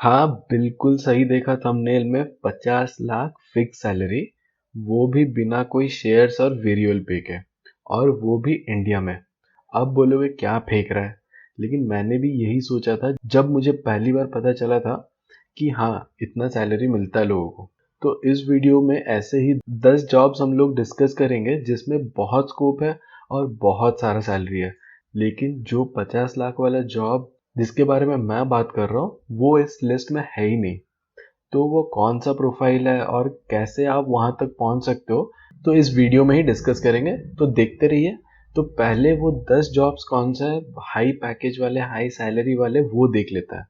हाँ, बिल्कुल सही देखा थंबनेल में। 50 लाख फिक्स सैलरी, वो भी बिना कोई शेयर्स और वेरिएबल पे के, और वो भी इंडिया में। अब बोलोगे क्या फेंक रहा है, लेकिन मैंने भी यही सोचा था जब मुझे पहली बार पता चला था कि हाँ, इतना सैलरी मिलता है लोगों को। तो इस वीडियो में ऐसे ही 10 जॉब्स हम लोग डिस्कस करेंगे जिसमें बहुत स्कोप है और बहुत सारा सैलरी है। लेकिन जो 50 लाख वाला जॉब जिसके बारे में मैं बात कर रहा हूँ वो इस लिस्ट में है ही नहीं। तो वो कौन सा प्रोफाइल है और कैसे आप वहां तक पहुंच सकते हो, तो इस वीडियो में ही डिस्कस करेंगे। तो देखते रहिए। तो पहले वो 10 जॉब्स कौन सा है हाई पैकेज वाले, हाई सैलरी वाले, वो देख लेता है।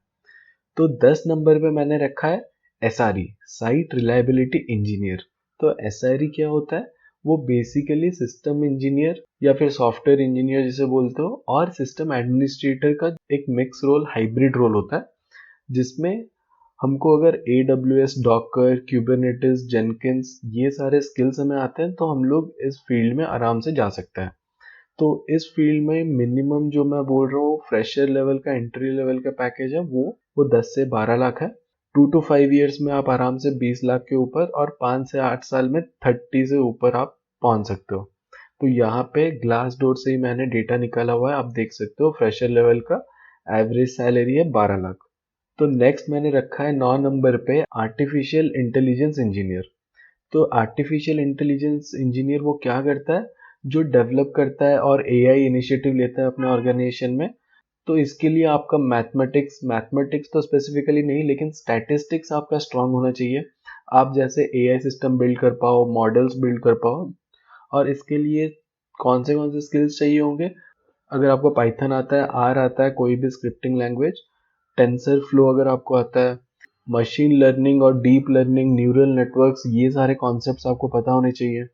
तो 10 नंबर पे मैंने रखा है एसआरई, साइट रिलायबिलिटी इंजीनियर। तो एसआरई क्या होता है? वो बेसिकली सिस्टम इंजीनियर या फिर सॉफ्टवेयर इंजीनियर जिसे बोलते हो, और सिस्टम एडमिनिस्ट्रेटर का एक मिक्स रोल, हाइब्रिड रोल होता है, जिसमें हमको अगर AWS, डॉकर, क्यूबरनेटिस, जेनकिंस ये सारे स्किल्स हमें आते हैं तो हम लोग इस फील्ड में आराम से जा सकते हैं। तो इस फील्ड में मिनिमम जो मैं बोल रहा हूँ फ्रेशर लेवल का, एंट्री लेवल का पैकेज है, वो 10 से 12 लाख है। 2 to 5 years में आप आराम से 20 लाख के ऊपर, और 5 से 8 साल में 30 से ऊपर आप पहुंच सकते हो। तो यहाँ पे ग्लास डोर से ही मैंने डेटा निकाला हुआ है, आप देख सकते हो फ्रेशर लेवल का एवरेज सैलरी है 12 लाख। तो नेक्स्ट मैंने रखा है 9 नंबर पे आर्टिफिशियल इंटेलिजेंस इंजीनियर। तो आर्टिफिशियल इंटेलिजेंस इंजीनियर वो क्या करता है? जो डेवलप करता है और एआई इनिशिएटिव लेता है अपने ऑर्गेनाइजेशन में। तो इसके लिए आपका मैथमेटिक्स मैथमेटिक्स तो स्पेसिफिकली नहीं, लेकिन स्टैटिस्टिक्स आपका स्ट्रांग होना चाहिए। आप जैसे एआई सिस्टम बिल्ड कर पाओ, मॉडल्स बिल्ड कर पाओ। और इसके लिए कौन से स्किल्स चाहिए होंगे? अगर आपको पाइथन आता है, आर आता है, कोई भी स्क्रिप्टिंग लैंग्वेज, टेंसर फ्लो अगर आपको आता है, मशीन लर्निंग और डीप लर्निंग, न्यूरल नेटवर्क्स, ये सारे कॉन्सेप्ट्स आपको पता होने चाहिए।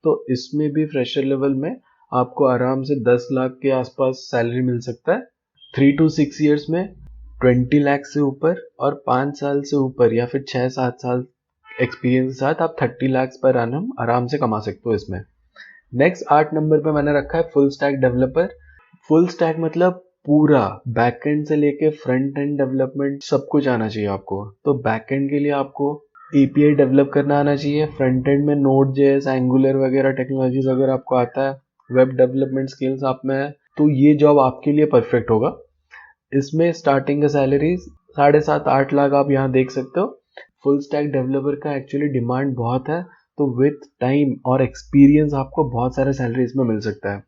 तो इसमें भी फ्रेशर लेवल में आपको आराम से 10 लाख के आसपास सैलरी मिल सकता है। 3 to 6 years में 20 लाख से ऊपर, और 5 साल से ऊपर या फिर 6-7 साल एक्सपीरियंस के साथ आप 30 लाख पर एनम आराम से कमा सकते हो इसमें। नेक्स्ट 8 नंबर पे मैंने रखा है full stack developer. Full stack मतलब पूरा बैकएंड से लेके फ्रंट एंड डेवलपमेंट सब कुछ आना चाहिए आपको। तो बैकएंड के लिए आपको एपीआई डेवलप करना आना चाहिए, फ्रंट एंड में नोड जेएस, एंगुलर वगैरह टेक्नोलॉजीज अगर आपको आता है, वेब डेवलपमेंट स्किल्स आप में है, तो ये जॉब आपके लिए परफेक्ट होगा। इसमें स्टार्टिंग का सैलरी 7.5-8 लाख आप यहाँ देख सकते हो। फुल स्टैक डेवलपर का एक्चुअली डिमांड बहुत है, तो विथ टाइम और एक्सपीरियंस आपको बहुत सारे सैलरी इसमें मिल सकता है।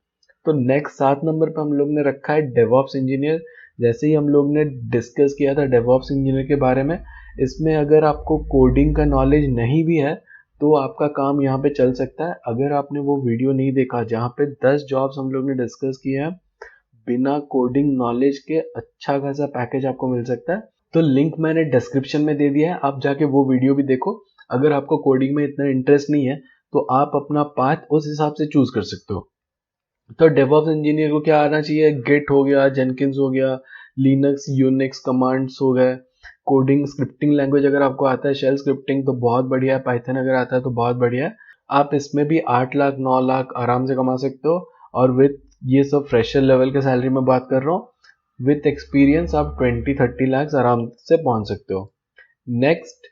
तो नेक्स्ट 7 नंबर पे हम लोग ने रखा है डेवऑप्स इंजीनियर। जैसे ही हम लोग ने डिस्कस किया था डेवऑप्स इंजीनियर के बारे में, इसमें अगर आपको कोडिंग का नॉलेज नहीं भी है तो आपका काम यहाँ पे चल सकता है। अगर आपने वो वीडियो नहीं देखा जहाँ पे 10 जॉब्स हम लोग ने डिस्कस किए हैं, बिना कोडिंग नॉलेज के अच्छा खासा पैकेज आपको मिल सकता है। तो लिंक मैंने डिस्क्रिप्शन में दे दिया है, आप जाके वो वीडियो भी देखो। अगर आपको कोडिंग में इतना इंटरेस्ट नहीं है तो आप अपना पाथ उस हिसाब से चूज कर सकते हो। तो डेवऑप्स इंजीनियर को क्या आना चाहिए? गिट हो गया, जेनकिंस हो गया, लिनक्स यूनिक्स कमांड्स हो गए, कोडिंग स्क्रिप्टिंग लैंग्वेज अगर आपको आता है, शेल स्क्रिप्टिंग तो बहुत बढ़िया है, पाइथन अगर आता है तो बहुत बढ़िया है। आप इसमें भी 8 लाख 9 लाख आराम से कमा सकते हो। और विथ ये सब फ्रेशर लेवल के सैलरी में बात कर रहा हूँ, विथ एक्सपीरियंस आप 20-30 लाख आराम से पहुंच सकते हो। नेक्स्ट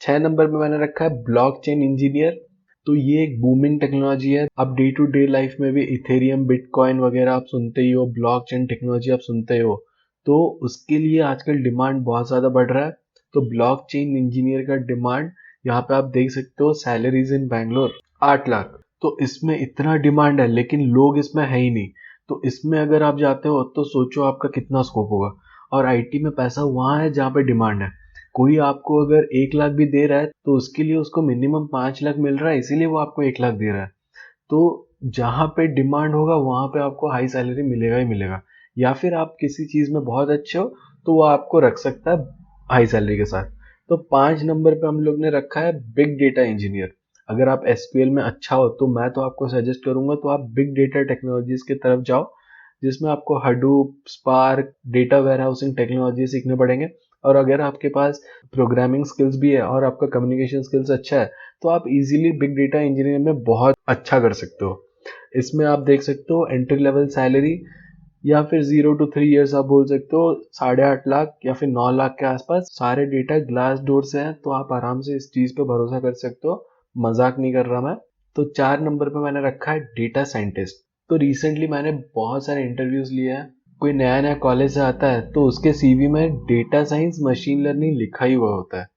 6 नंबर पे मैंने रखा है ब्लॉकचेन इंजीनियर। तो ये एक बूमिंग टेक्नोलॉजी है। आप डे टू डे लाइफ में भी इथेरियम, बिटकॉइन वगैरह आप सुनते ही हो, ब्लॉकचेन टेक्नोलॉजी आप सुनते हो। तो उसके लिए आजकल डिमांड बहुत ज़्यादा बढ़ रहा है। तो ब्लॉकचेन इंजीनियर का डिमांड यहाँ पे आप देख सकते हो, सैलरीज इन बैंगलोर 8 लाख। तो इसमें इतना डिमांड है लेकिन लोग इसमें है ही नहीं। तो इसमें अगर आप जाते हो तो सोचो आपका कितना स्कोप होगा। और आईटी में पैसा वहाँ है जहाँ पे डिमांड है। कोई आपको अगर 1 लाख भी दे रहा है तो उसके लिए उसको मिनिमम 5 लाख मिल रहा है, इसीलिए वो आपको 1 लाख दे रहा है। तो जहाँ पे डिमांड होगा वहां पे आपको हाई सैलरी मिलेगा ही मिलेगा। या फिर आप किसी चीज में बहुत अच्छे हो तो वो आपको रख सकता है हाई सैलरी के साथ। तो 5 नंबर पे हम लोग ने रखा है बिग डेटा इंजीनियर। अगर आप एसक्यूएल में अच्छा हो तो मैं तो आपको सजेस्ट करूंगा तो आप बिग डेटा टेक्नोलॉजीज की तरफ जाओ, जिसमें आपको Hadoop, spark, data warehousing technology सीखने पड़ेंगे। और अगर आपके पास प्रोग्रामिंग स्किल्स भी है और आपका कम्युनिकेशन स्किल्स अच्छा है तो आप इजीली बिग डेटा इंजीनियर में बहुत अच्छा कर सकते हो। इसमें आप देख सकते हो एंट्री लेवल सैलरी या फिर 0 to 3 years आप बोल सकते हो, 8.5 लाख या फिर 9 लाख के आसपास। सारे डेटा ग्लास डोर से हैं, तो आप आराम से इस चीज पे भरोसा कर सकते हो, मजाक नहीं कर रहा मैं। तो 4 नंबर पे मैंने रखा है डेटा साइंटिस्ट। तो रिसेंटली मैंने बहुत सारे इंटरव्यूज लिए हैं। कोई नया नया कॉलेज से आता है तो उसके सीवी में डेटा साइंस मशीन लर्निंग लिखा ही हुआ होता है,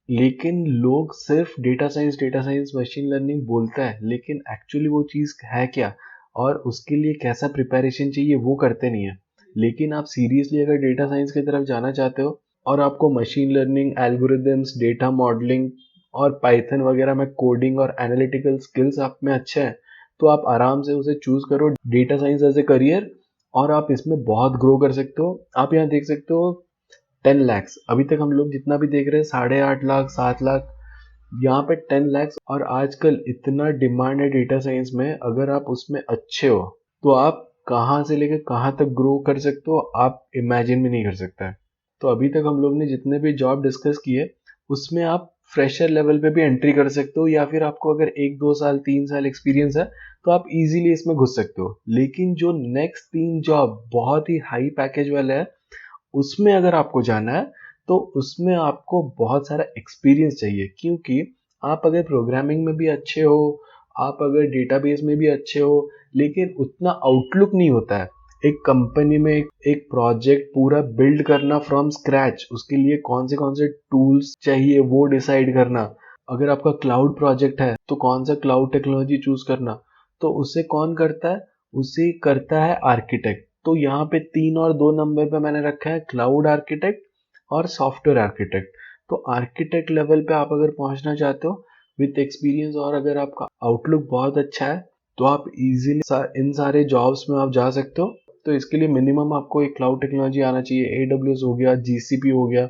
लेकिन लोग सिर्फ डेटा साइंस मशीन लर्निंग बोलता है, लेकिन एक्चुअली वो चीज़ है क्या और उसके लिए कैसा प्रिपरेशन चाहिए वो करते नहीं है। लेकिन आप सीरियसली अगर डेटा साइंस की तरफ जाना चाहते हो और आपको machine learning, algorithms, data modelling और पाइथन वगैरह में कोडिंग और एनालिटिकल स्किल्स आप में अच्छे हैं, तो आप आराम से उसे चूज करो data science as a career, और आप इसमें बहुत ग्रो कर सकते हो। आप यहाँ देख सकते हो 10 लैक्स, अभी तक हम लोग जितना भी देख रहे हैं 8.5 लाख 7 लाख, यहाँ पे 10 लैक्स। और आजकल इतना डिमांड है डेटा साइंस में, अगर आप उसमें अच्छे हो तो आप कहाँ से लेकर कहाँ तक ग्रो कर सकते हो आप इमेजिन भी नहीं कर सकते हैं। तो अभी तक हम लोग ने जितने भी जॉब डिस्कस किए उसमें आप फ्रेशर लेवल पे भी एंट्री कर सकते हो, या फिर आपको अगर 1 2 साल 3 साल एक्सपीरियंस है तो आप इजीली इसमें घुस सकते हो। लेकिन जो नेक्स्ट 3 जॉब बहुत ही हाई पैकेज वाला है, उसमें अगर आपको जाना है तो उसमें आपको बहुत सारा एक्सपीरियंस चाहिए, क्योंकि आप अगर प्रोग्रामिंग में भी अच्छे हो, आप अगर डेटाबेस में भी अच्छे हो, लेकिन उतना आउटलुक नहीं होता है एक कंपनी में एक प्रोजेक्ट पूरा बिल्ड करना फ्रॉम स्क्रैच, उसके लिए कौन से टूल्स चाहिए वो डिसाइड करना। अगर आपका क्लाउड प्रोजेक्ट है तो कौन सा क्लाउड टेक्नोलॉजी चूज करना, तो उसे कौन करता है, उसे करता है आर्किटेक्ट। तो यहाँ पे 3 और 2 नंबर पे मैंने रखा है क्लाउड आर्किटेक्ट और सॉफ्टवेयर आर्किटेक्ट। तो आर्किटेक्ट लेवल पे आप अगर पहुंचना चाहते हो विथ एक्सपीरियंस, और अगर आपका आउटलुक बहुत अच्छा है, तो आप इजीली इन सारे जॉब्स में आप जा सकते हो। तो इसके लिए मिनिमम आपको एक क्लाउड टेक्नोलॉजी आना चाहिए, AWS हो गया, GCP हो गया,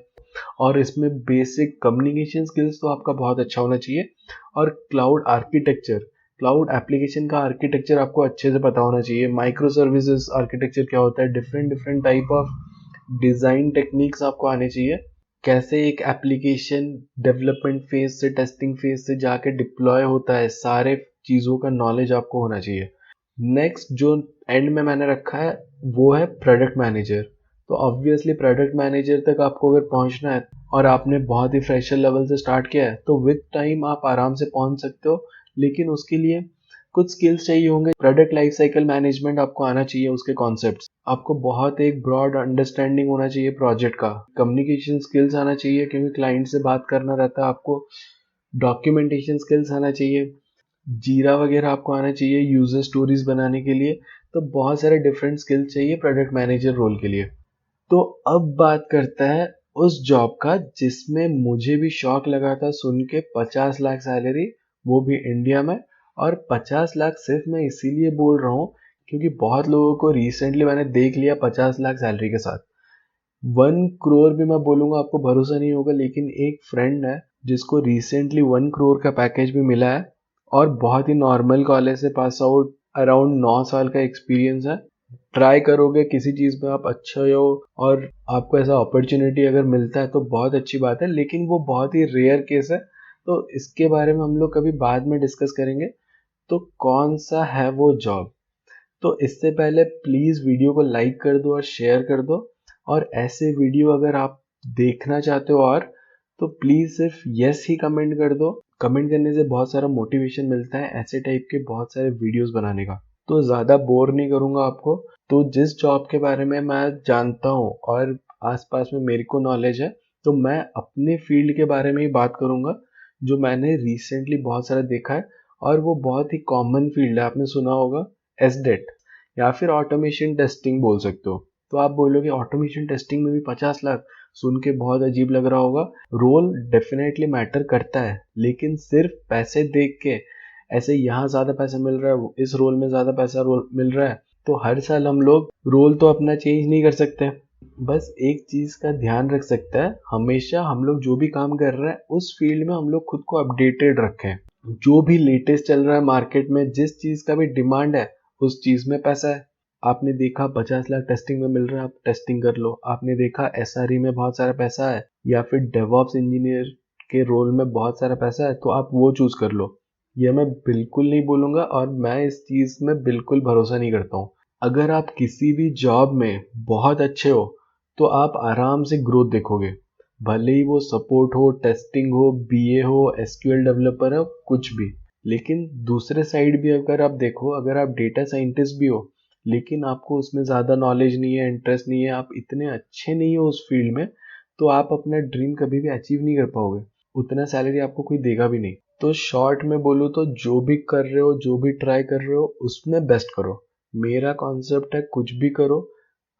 और इसमें बेसिक कम्युनिकेशन स्किल्स तो आपका बहुत अच्छा होना चाहिए। और क्लाउड आर्किटेक्चर, क्लाउड एप्लीकेशन का आर्किटेक्चर आपको अच्छे से पता होना चाहिए। माइक्रो सर्विसेज आर्किटेक्चर क्या होता है, different different type of design techniques आपको आने चाहिए। कैसे एक एप्लीकेशन डेवलपमेंट फेज से टेस्टिंग फेज से जाके डिप्लॉय होता है, सारे चीज़ों का नॉलेज आपको होना चाहिए। नेक्स्ट जो एंड में मैंने रखा है वो है प्रोडक्ट मैनेजर। तो ऑब्वियसली प्रोडक्ट मैनेजर तक आपको अगर पहुंचना है और आपने बहुत ही फ्रेशर लेवल से स्टार्ट किया है तो विद टाइम आप आराम से पहुंच सकते हो, लेकिन उसके लिए कुछ स्किल्स चाहिए होंगे। प्रोडक्ट लाइफ साइकिल मैनेजमेंट आपको आना चाहिए, उसके कॉन्सेप्ट्स आपको बहुत एक ब्रॉड अंडरस्टैंडिंग होना चाहिए प्रोजेक्ट का। कम्युनिकेशन स्किल्स आना चाहिए क्योंकि क्लाइंट से बात करना रहता है आपको। डॉक्यूमेंटेशन स्किल्स आना चाहिए, जीरा वगैरह आपको आना चाहिए यूजर स्टोरीज बनाने के लिए। तो बहुत सारे डिफरेंट स्किल्स चाहिए प्रोडक्ट मैनेजर रोल के लिए। तो अब बात करते हैं उस जॉब का जिसमें मुझे भी शौक लगा था सुन के, 50 लाख सैलरी, वो भी इंडिया में। और 50 लाख सिर्फ मैं इसीलिए बोल रहा हूँ क्योंकि बहुत लोगों को रिसेंटली मैंने देख लिया 50 लाख सैलरी के साथ। 1 करोड़ भी मैं बोलूंगा आपको भरोसा नहीं होगा, लेकिन एक फ्रेंड है जिसको रिसेंटली 1 करोड़ का पैकेज भी मिला है, और बहुत ही नॉर्मल कॉलेज से पास आउट, अराउंड 9 साल का एक्सपीरियंस है। ट्राई करोगे किसी चीज़ में आप अच्छे हो और आपको ऐसा अपॉर्चुनिटी अगर मिलता है तो बहुत अच्छी बात है, लेकिन वो बहुत ही रेयर केस है। तो इसके बारे में हम लोग कभी बाद में डिस्कस करेंगे। तो कौन सा है वो जॉब, तो इससे पहले प्लीज़ वीडियो को लाइक कर दो और शेयर कर दो। और ऐसे वीडियो अगर आप देखना चाहते हो और, तो प्लीज़ सिर्फ यस ही कमेंट कर दो। कमेंट करने से बहुत सारा मोटिवेशन मिलता है ऐसे टाइप के बहुत सारे वीडियोस बनाने का। तो ज़्यादा बोर नहीं करूँगा आपको। तो जिस जॉब के बारे में मैं जानता हूँ और आसपास में मेरे को नॉलेज है, तो मैं अपने फील्ड के बारे में ही बात करूँगा जो मैंने रिसेंटली बहुत सारा देखा है। और वो बहुत ही कॉमन फील्ड है, आपने सुना होगा एसडेट, या फिर ऑटोमेशन टेस्टिंग बोल सकते हो। तो आप बोलोगे ऑटोमेशन टेस्टिंग में भी 50 लाख, सुन के बहुत अजीब लग रहा होगा। रोल डेफिनेटली मैटर करता है, लेकिन सिर्फ पैसे देख के ऐसे यहाँ ज़्यादा पैसा मिल रहा है, इस रोल में ज़्यादा पैसा रोल मिल रहा है, तो हर साल हम लोग रोल तो अपना चेंज नहीं कर सकते। बस एक चीज़ का ध्यान रख सकता है, हमेशा हम लोग जो भी काम कर रहे हैं उस फील्ड में हम लोग खुद को अपडेटेड रखें। जो भी लेटेस्ट चल रहा है मार्केट में, जिस चीज़ का भी डिमांड है उस चीज़ में पैसा है। आपने देखा 50 लाख टेस्टिंग में मिल रहा है, आप टेस्टिंग कर लो। आपने देखा SRE में बहुत सारा पैसा है, या फिर डेवऑप्स इंजीनियर के रोल में बहुत सारा पैसा है, तो आप वो चूज कर लो। ये मैं बिल्कुल नहीं बोलूंगा और मैं इस चीज़ में बिल्कुल भरोसा नहीं करता हूँ। अगर आप किसी भी जॉब में बहुत अच्छे हो तो आप आराम से ग्रोथ देखोगे, भले ही वो सपोर्ट हो, टेस्टिंग हो, बीए हो, एसक्यूएल डेवलपर हो, कुछ भी। लेकिन दूसरे साइड भी अगर आप देखो, अगर आप डेटा साइंटिस्ट भी हो लेकिन आपको उसमें ज़्यादा नॉलेज नहीं है, इंटरेस्ट नहीं है, आप इतने अच्छे नहीं हो उस फील्ड में, तो आप अपना ड्रीम कभी भी अचीव नहीं कर पाओगे, उतना सैलरी आपको कोई देगा भी नहीं। तो शॉर्ट में बोलूँ तो जो भी कर रहे हो, जो भी ट्राई कर रहे हो, उसमें बेस्ट करो। मेरा कॉन्सेप्ट है कुछ भी करो,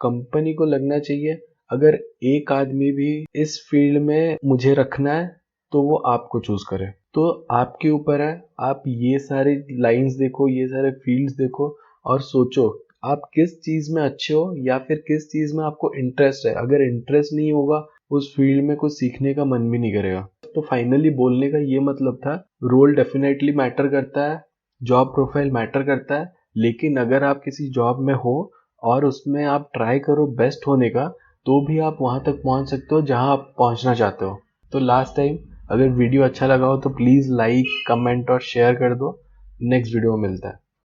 कंपनी को लगना चाहिए अगर एक आदमी भी इस फील्ड में मुझे रखना है तो वो आपको चूज करे। तो आपके ऊपर है, आप ये सारी लाइंस देखो, ये सारे फील्ड्स देखो और सोचो आप किस चीज में अच्छे हो या फिर किस चीज में आपको इंटरेस्ट है। अगर इंटरेस्ट नहीं होगा उस फील्ड में कुछ सीखने का मन भी नहीं करेगा। तो फाइनली बोलने का ये मतलब था, रोल डेफिनेटली मैटर करता है, जॉब प्रोफाइल मैटर करता है, लेकिन अगर आप किसी जॉब में हो और उसमें आप ट्राई करो बेस्ट होने का, तो भी आप वहां तक पहुंच सकते हो जहां आप पहुंचना चाहते हो। तो लास्ट टाइम, अगर वीडियो अच्छा लगा हो तो प्लीज़ लाइक, कमेंट और शेयर कर दो। नेक्स्ट वीडियो में मिलता है।